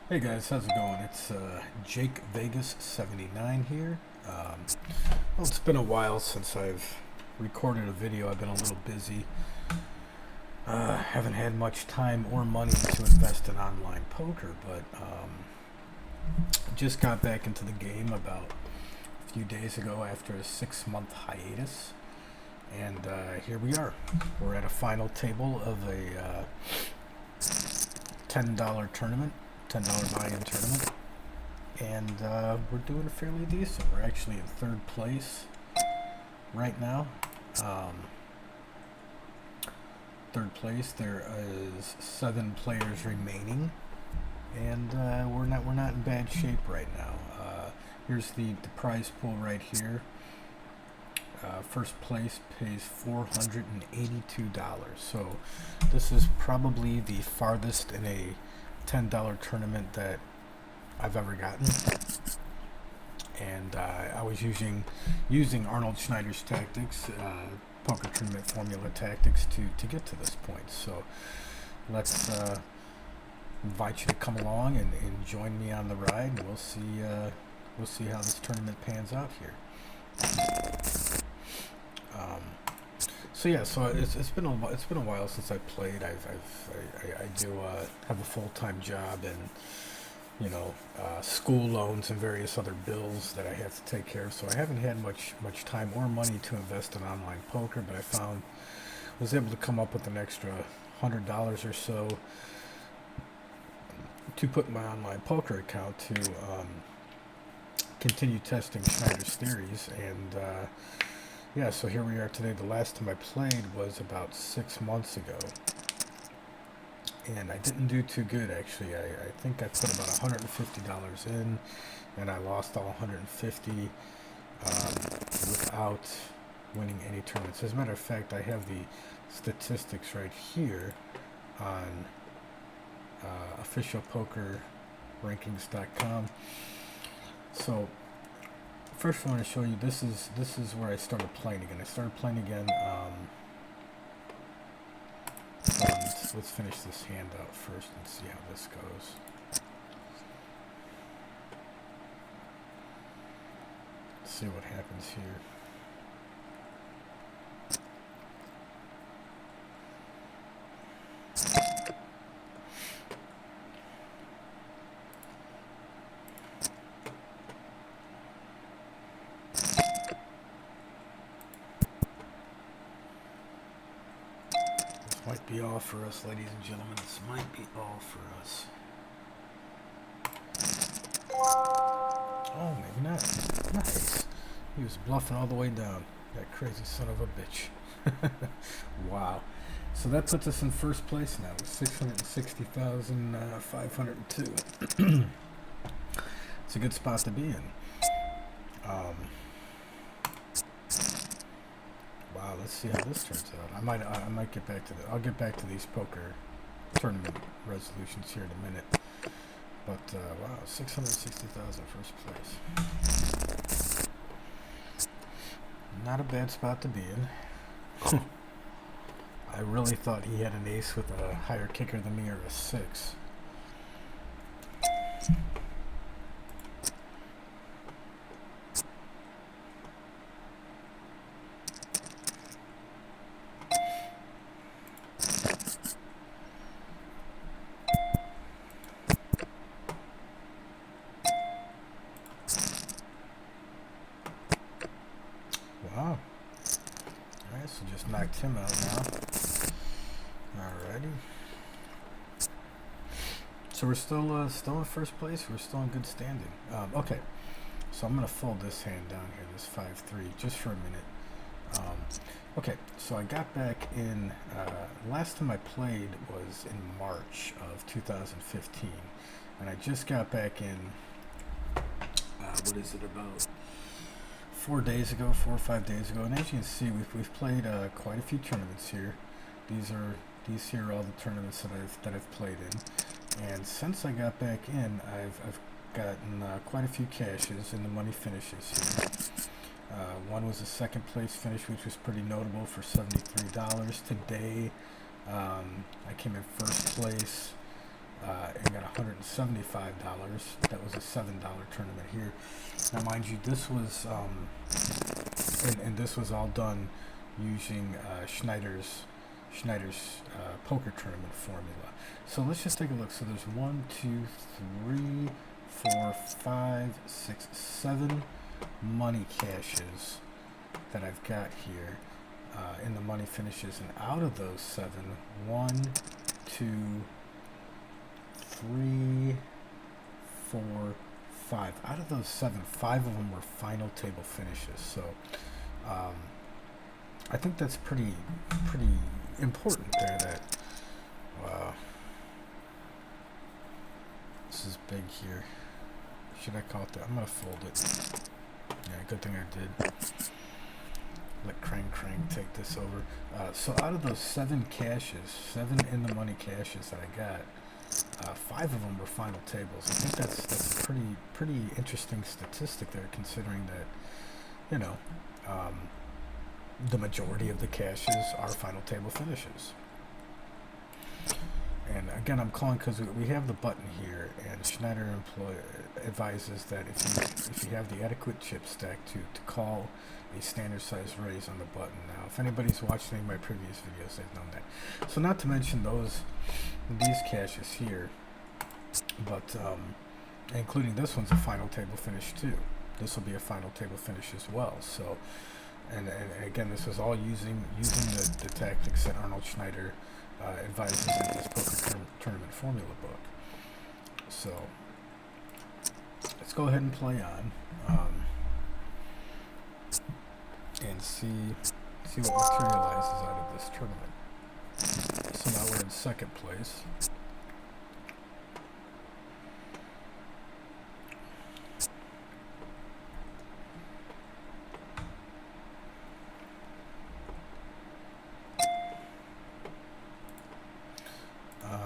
Hey guys, how's it going? It's Jake Vegas 79 here. Well, it's been a while since I've recorded a video. I've been a little busy. Haven't had much time or money to invest in online poker, but just got back into the game about a few days ago after a 6-month hiatus. And here we are. We're at a final table of a $10 tournament. $10 buy-in tournament, and we're doing fairly decent. We're actually in third place right now. Third place. There is 7 players remaining, and we're not in bad shape right now. Here's the prize pool right here. First place pays $482. So this is probably the farthest in a $10 tournament that I've ever gotten, and I was using Arnold Snyder's tactics, poker tournament formula tactics to get to this point. So let's invite you to come along and join me on the ride, and we'll see how this tournament pans out here. So it's been a while since I played. I do have a full-time job, and school loans and various other bills that I have to take care of. So I haven't had much time or money to invest in online poker. But I was able to come up with an extra $100 or so to put in my online poker account to continue testing Snyder's theories. And yeah, so here we are today. The last time I played was about 6 months ago, and I didn't do too good, actually. I think I put about $150 in, and I lost all 150 without winning any tournaments. As a matter of fact, I have the statistics right here on officialpokerrankings.com. So first I want to show you, this is where I started playing again. I started playing again, and let's finish this hand out first and see how this goes. Let's see what happens here. Might be all for us, ladies and gentlemen. This might be all for us. Oh, maybe not. Nice. He was bluffing all the way down. That crazy son of a bitch. Wow. So that puts us in first place now with 660,502. It's a good spot to be in. Wow, let's see how this turns out. I might get back to that. I'll get back to these poker tournament resolutions here in a minute. But wow, 660,000 first place. Not a bad spot to be in. I really thought he had an ace with a higher kicker than me, or a 6. Wow. Alright, so just knocked him out now. Alrighty. So we're still in first place. We're still in good standing. Okay. So I'm going to fold this hand down here, this 5-3, just for a minute. Okay, so I got back in, last time I played was in March of 2015. And I just got back in, what is it, about 4 days ago, 4 or 5 days ago, and as you can see, we've played quite a few tournaments here. These here are all the tournaments that I've played in, and since I got back in, I've gotten quite a few cashes in the money finishes here. One was a second place finish, which was pretty notable, for $73. Today, I came in first place and got $175. That was a $7 tournament here. Now, mind you, this was and this was all done using Snyder's poker tournament formula. So let's just take a look. So there's 1, 2, 3, 4, 5, 6, 7 money caches that I've got here in the money finishes, and out of those 7, 1, 2, 3, 4, 5. Out of those 7, 5 of them were final table finishes. So I think that's pretty important there. That this is big here. Should I call it that? I'm gonna fold it. Yeah, good thing I did. Let Krang take this over. So out of those 7 caches, 7 in the money caches that I got, 5 of them were final tables. I think that's a pretty interesting statistic there, considering that, you know, the majority of the caches are final table finishes. And again, I'm calling because we have the button here, and Snyder advises that if you have the adequate chip stack to call a standard size raise on the button. Now, if anybody's watched any of my previous videos, they've known that. So not to mention these caches here, but including this one's a final table finish too. This will be a final table finish as well. So, and again, this was all using the tactics that Arnold Snyder advises in his poker tournament formula book. So let's go ahead and play on and see what materializes out of this tournament. So now we're in second place.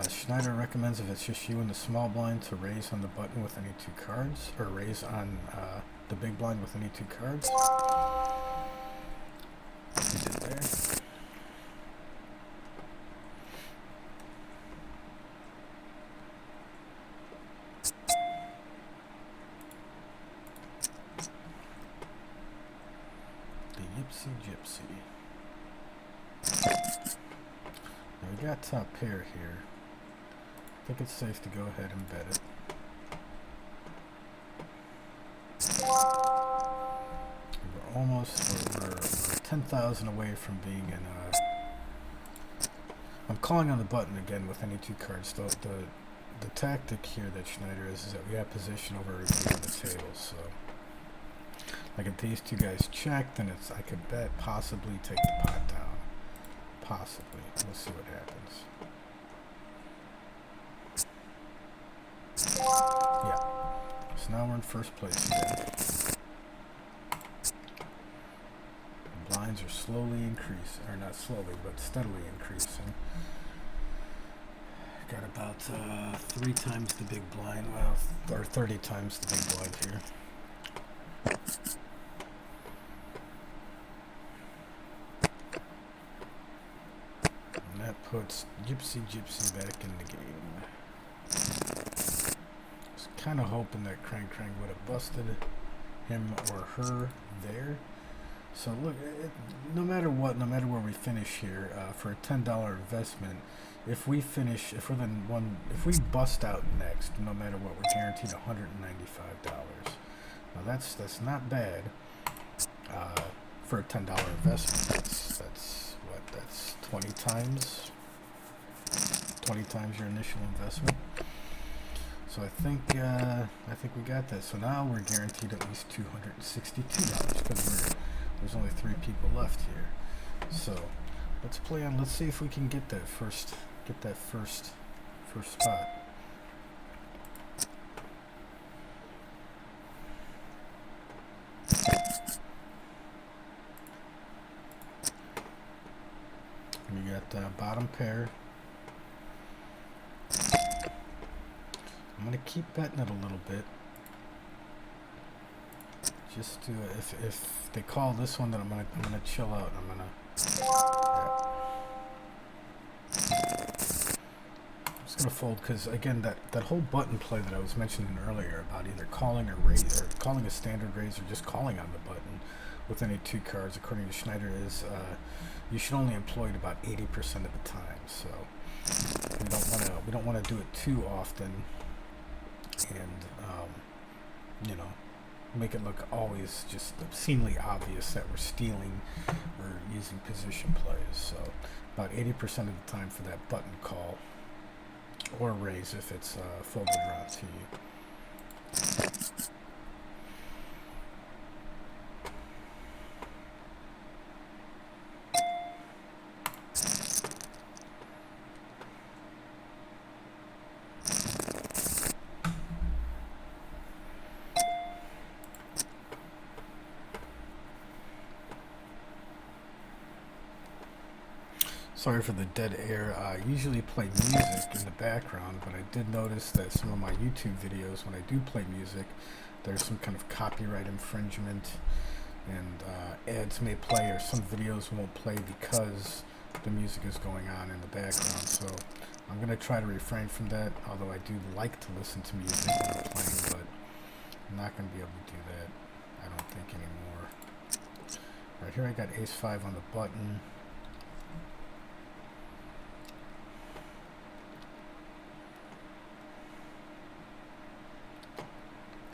Snyder recommends, if it's just you and the small blind, to raise on the button with any 2 cards, or raise on the big blind with any 2 cards. We did there. The Yipsy Gypsy. Now we got top pair here. I think it's safe to go ahead and bet it. We're 10,000 away from being in I'm calling on the button again with any 2 cards. The tactic here that Snyder is that we have position over everybody on the table. So like if these 2 guys check, then I could bet, possibly take the pot down. Possibly. We'll see what happens. Yeah. So now we're in first place again. The blinds are slowly increasing, or not slowly, but steadily increasing. Got about 3 times the big blind, well, or 30 times the big blind here. And that puts Gypsy back in the game. Kind of hoping that Krang would have busted him or her there. So look, no matter where we finish here, for a $10 investment, if we bust out next, no matter what, we're guaranteed $195. Now that's not bad for a $10 investment. That's what, that's 20 times your initial investment. So I think we got that. So now we're guaranteed at least $262 because there's only 3 people left here. So let's play on. Let's see if we can get that first spot. We got bottom pair. I'm gonna keep betting it a little bit. Just to if they call this one, then I'm gonna chill out. I'm gonna. Yeah. I'm just going to fold because, again, that whole button play that I was mentioning earlier about either calling or raise, or calling a standard raise, or just calling on the button with any two cards, according to Snyder, is you should only employ it about 80% of the time. So we don't want to do it too often, and you know, make it look always just obscenely obvious that we're stealing or using position plays. So about 80% of the time for that button call or raise if it's folded around to you. Sorry for the dead air. I usually play music in the background, but I did notice that some of my YouTube videos, when I do play music, there's some kind of copyright infringement, and ads may play, or some videos won't play because the music is going on in the background. So I'm going to try to refrain from that, although I do like to listen to music when I'm playing, but I'm not going to be able to do that, I don't think, anymore. Right here I got ace-5 on the button.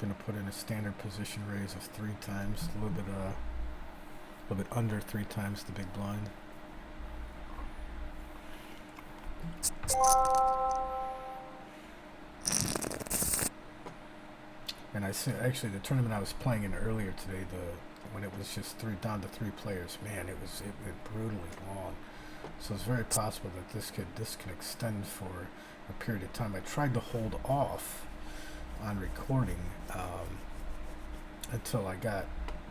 Going to put in a standard position raise of 3 times, a little bit under 3 times the big blind. And I see, actually, the tournament I was playing in earlier today, when it was just down to 3 players, man, it went brutally long. So it's very possible that this can extend for a period of time. I tried to hold off on recording until I got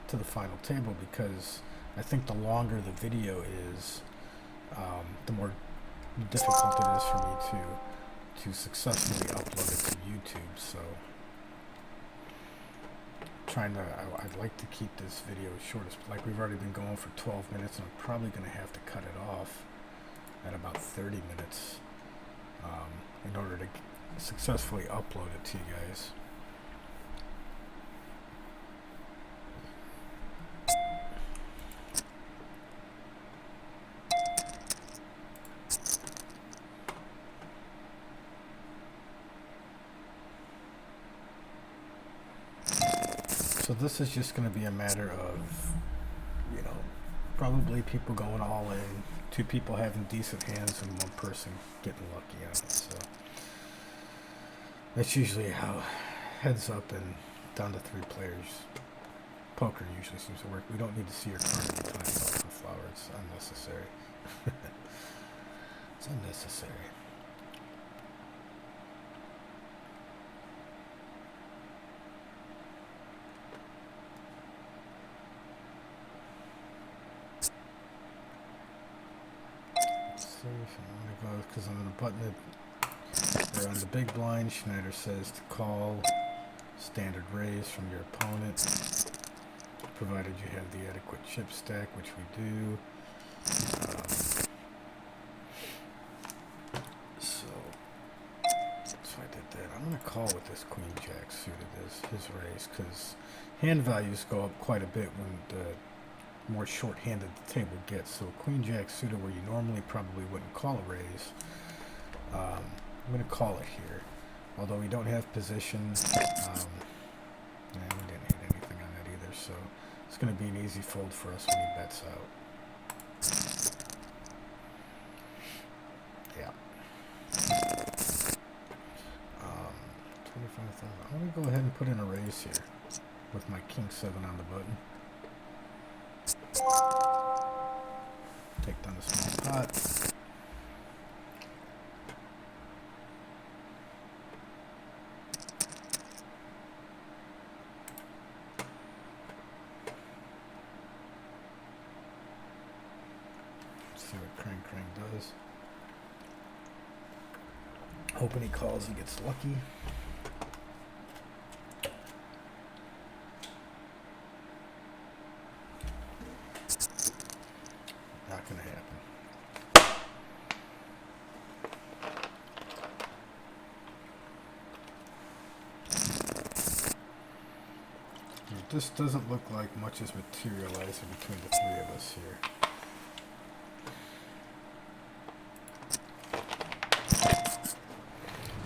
to the final table, because I think the longer the video is, the more difficult it is for me to successfully upload it to YouTube. So I'd like to keep this video as short as, like, we've already been going for 12 minutes, and I'm probably going to have to cut it off at about 30 minutes in order to successfully upload it to you guys. So this is just going to be a matter of, you know, probably people going all in, 2 people having decent hands, and 1 person getting lucky on it. So that's usually how heads up and down to 3 players poker usually seems to work. We don't need to see your card every time off the flower. It's unnecessary. It's unnecessary. Let's see if I'm going to go, because I'm going to button it. They're on the big blind. Snyder says to call standard raise from your opponent, provided you have the adequate chip stack, which we do. So I did that. I'm going to call with this queen jack suited as his raise, because hand values go up quite a bit when the more short-handed the table gets. So queen jack suited, where you normally probably wouldn't call a raise, I'm going to call it here. Although we don't have position, and we didn't hit anything on that either, so it's going to be an easy fold for us when he bets out. Yeah. 25,000. I'm going to go ahead and put in a raise here with my king 7 on the button. Take down the small pot. See what Crank does. Hoping he calls and gets lucky. Not gonna happen. this doesn't look like much is materializing between the three of us here.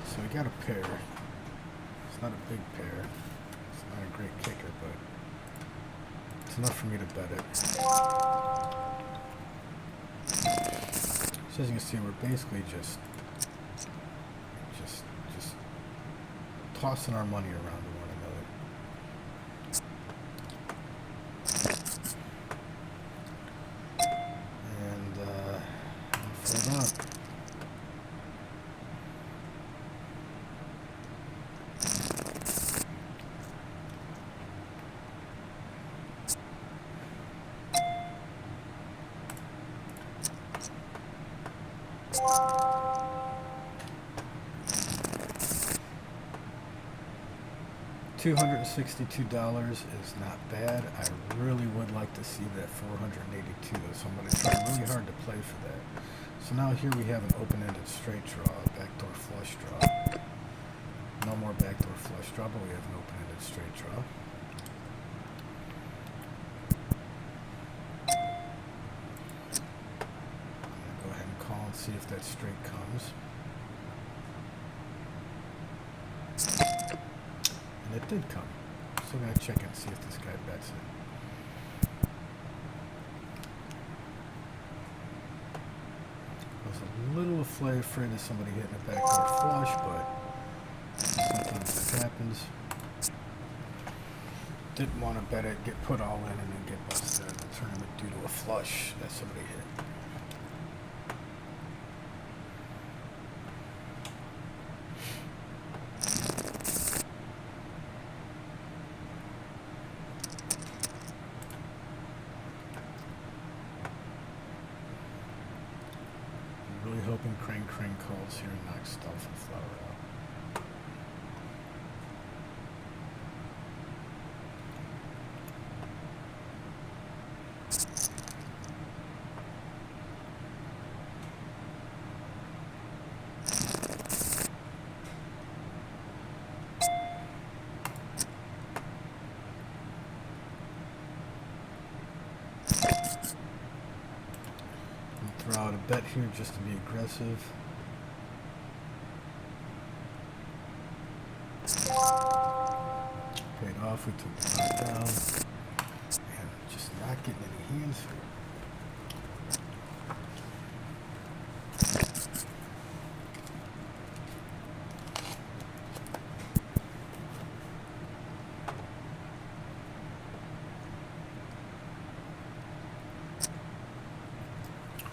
So we got a pair. It's not a big pair. It's not a great kicker, but it's enough for me to bet it. So as you can see, we're basically just tossing our money around to one another. And fold up. $262 is not bad. I really would like to see that 482, so I'm going to try really hard to play for that. So now here we have an open-ended straight draw, backdoor flush draw. No more backdoor flush draw, but we have an open-ended straight draw. I'm going to go ahead and call and see if that straight comes. And it did come. So I'm going to check and see if this guy bets it. I was a little afraid of somebody hitting a backdoor flush, but sometimes that happens. Didn't want to bet it, get put all in, and then get busted in the tournament due to a flush that somebody hit. Hoping Crane calls here and knocks Dolphin Flower out. Throw out a bet here just to be aggressive. Paid off, we took the pot down. And just not getting any hands here.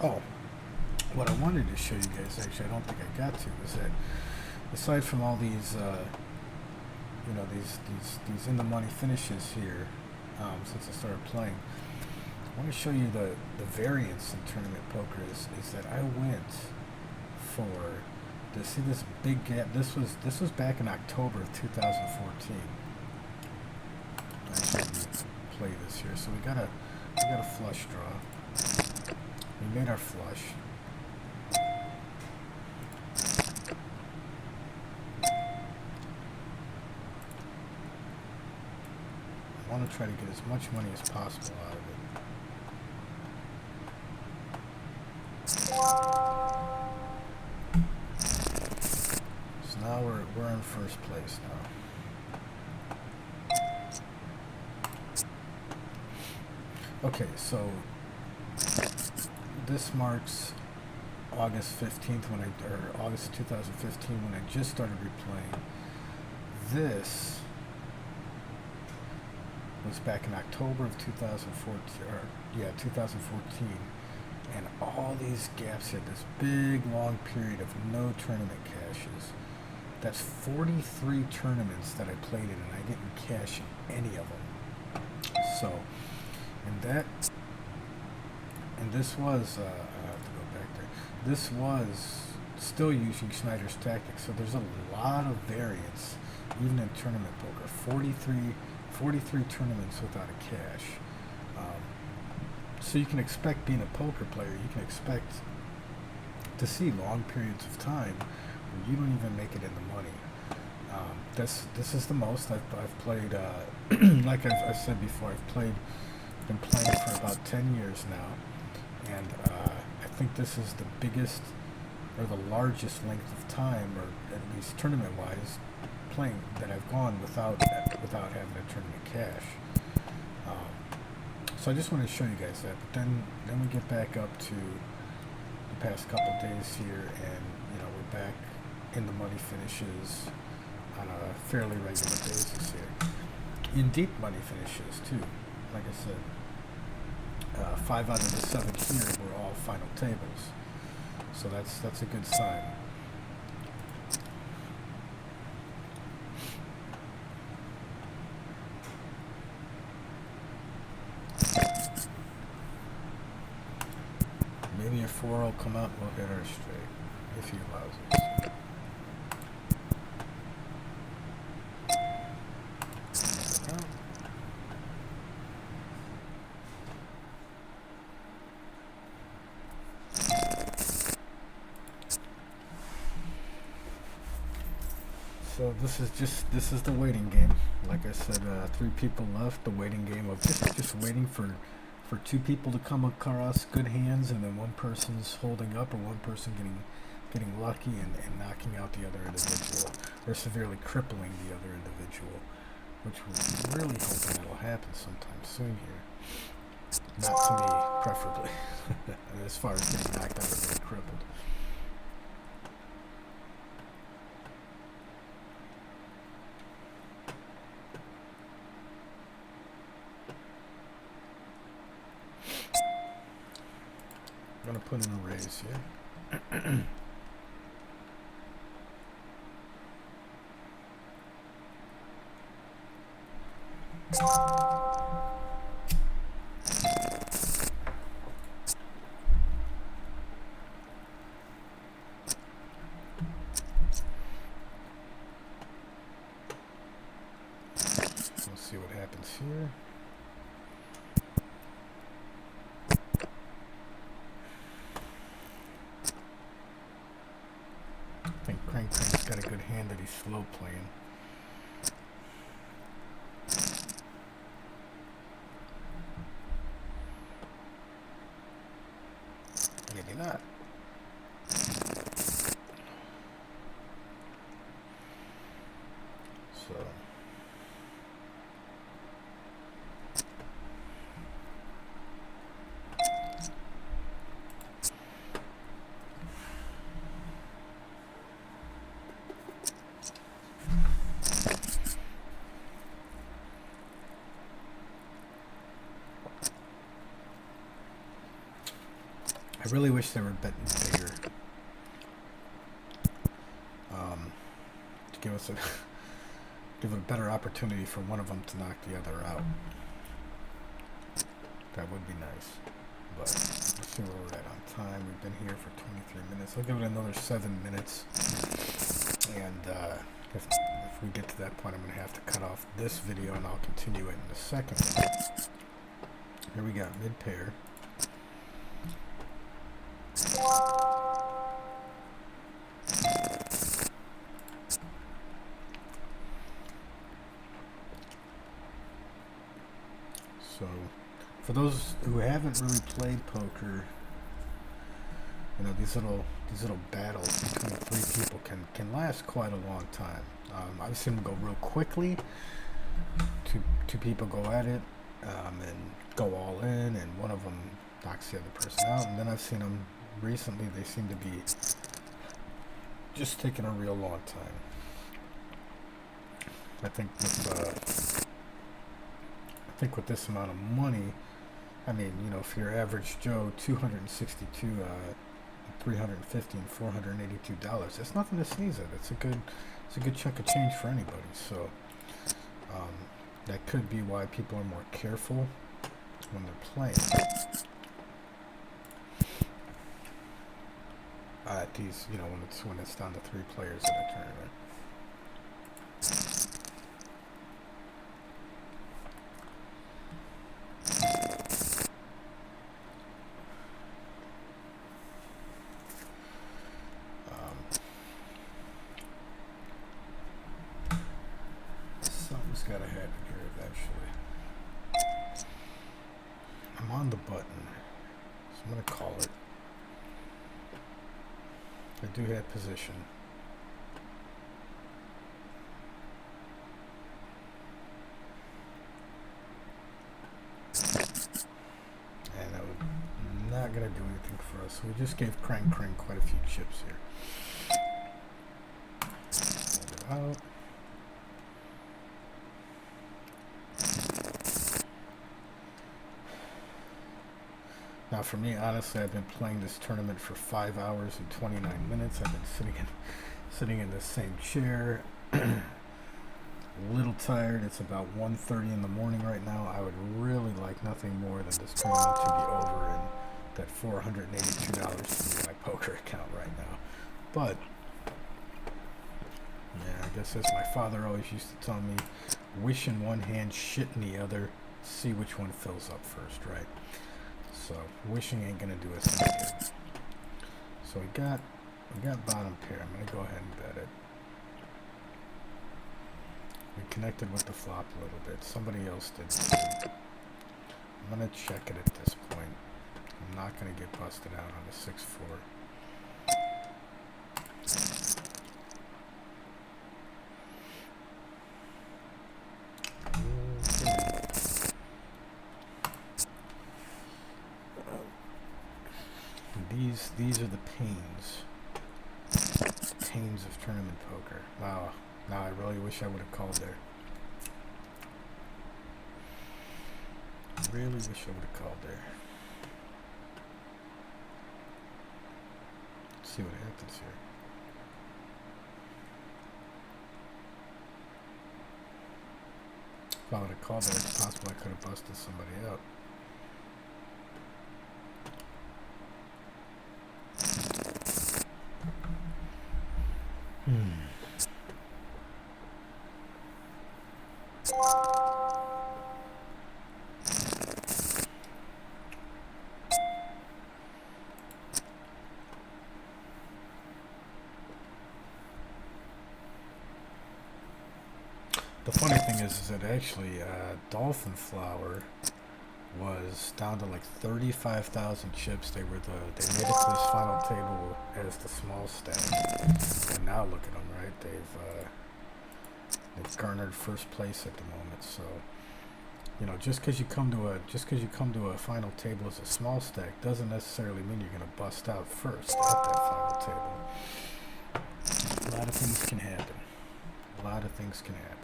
Oh, what I wanted to show you guys, actually, I don't think I got to, is that aside from all these, you know, these in the money finishes here, since I started playing, I want to show you the variance in tournament poker is that I went for see this big gap. This was back in October of 2014. I should play this here. So we got a flush draw. We made our flush. I want to try to get as much money as possible out of it. So now we're in first place now. Okay, so this marks August 15th or August 2015 when I just started replaying. This was back in October of 2014, and all these gaps had this big long period of no tournament cashes. That's 43 tournaments that I played in, and I didn't cash any of them. So, and this was, I have to go back there, this was still using Snyder's tactics, so there's a lot of variance, even in tournament poker. 43 tournaments without a cash. So you can expect, being a poker player, you can expect to see long periods of time where you don't even make it in the money. this is the most I've played. Like I've said before, been playing for about 10 years now, and I think this is the biggest or the largest length of time, or at least tournament-wise, playing that I've gone without having a tournament cash. So I just want to show you guys that. But then we get back up to the past couple days here, and we're back in the money finishes on a fairly regular basis here. In deep money finishes too. Like I said, 5 out of the 7 here were all final tables. So that's a good sign. Maybe a 4 will come out and we'll hit her straight, if he allows us. So this is the waiting game. Like I said, 3 people left. The waiting game of just waiting for 2 people to come across good hands, and then one person's holding up, or one person getting lucky and knocking out the other individual, or severely crippling the other individual, which we're really hoping that'll happen sometime soon here. Not to me, preferably. As far as getting knocked out or getting crippled. I'm going to put in a raise here. Let's see what happens here. I think Crank's got a good hand that he's slow playing. Maybe not. So I really wish they were betting bigger, to give us give a better opportunity for one of them to knock the other out. That would be nice. But let's see where we're at on time. We've been here for 23 minutes. I'll give it another 7 minutes, and if we get to that point, I'm going to have to cut off this video, and I'll continue it in a second. Here we got mid pair. So, for those who haven't really played poker, these little battles between 3 people can last quite a long time. I've seen them go real quickly. Two people go at it and go all in, and one of them knocks the other person out. And then I've seen them recently; they seem to be just taking a real long time. I think with this amount of money, I mean, if you're average Joe, 262, 350, and $482. That's nothing to sneeze at. It's a good chunk of change for anybody. So that could be why people are more careful when they're playing. At these, when it's down to 3 players in a tournament. gotta happen here eventually. I'm on the button, so I'm gonna call it. I do have position. And that was not gonna do anything for us. We just gave Crank quite a few chips here. Hold it out. Now for me, honestly, I've been playing this tournament for 5 hours and 29 minutes. I've been sitting in the same chair. A little tired. It's about 1:30 in the morning right now. I would really like nothing more than this tournament to be over and that $482 to be my poker account right now. But yeah, I guess as my father always used to tell me, wish in one hand, shit in the other, see which one fills up first, right? So wishing ain't gonna do us any good. So we got bottom pair. I'm gonna go ahead and bet it. We connected with the flop a little bit. Somebody else did too. I'm gonna check it at this point. I'm not gonna get busted out on the 6-4. These are the pains of tournament poker. Wow. Now I really wish I would have called there. Really wish I would have called there. Let's see what happens here. If I would have called there, it's possible I could have busted somebody out. The funny thing is that actually Dolphin Flower was down to like 35,000 chips. They made it to this final table as the small stack, and now look at them, right? They've garnered first place at the moment. So you know, just because you come to a final table as a small stack doesn't necessarily mean you're going to bust out first at that final table. A lot of things can happen. A lot of things can happen.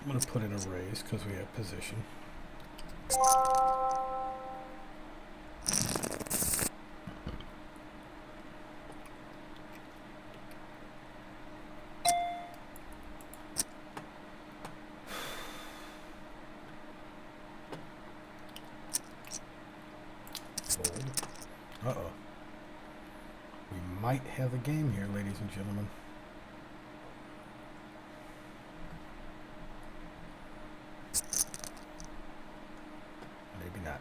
I'm going to put in a raise because we have position. Fold. Uh-oh. We might have a game here, ladies and gentlemen. Maybe not.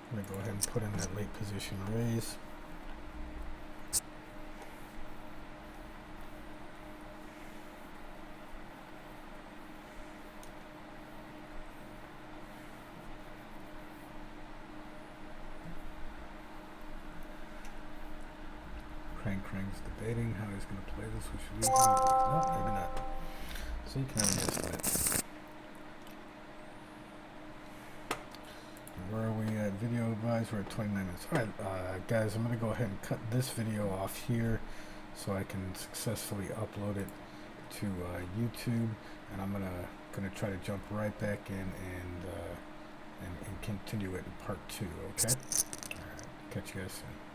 I'm going to go ahead and put in that late position raise. Crank's debating how he's going to play this. We should leave. No, maybe not. So you can have a guess at it. Where are we at? Video advice. We're at 29 minutes. All right, guys, I'm going to go ahead and cut this video off here so I can successfully upload it to YouTube, and I'm gonna try to jump right back in and continue it in part 2. Okay. All right. Catch you guys soon.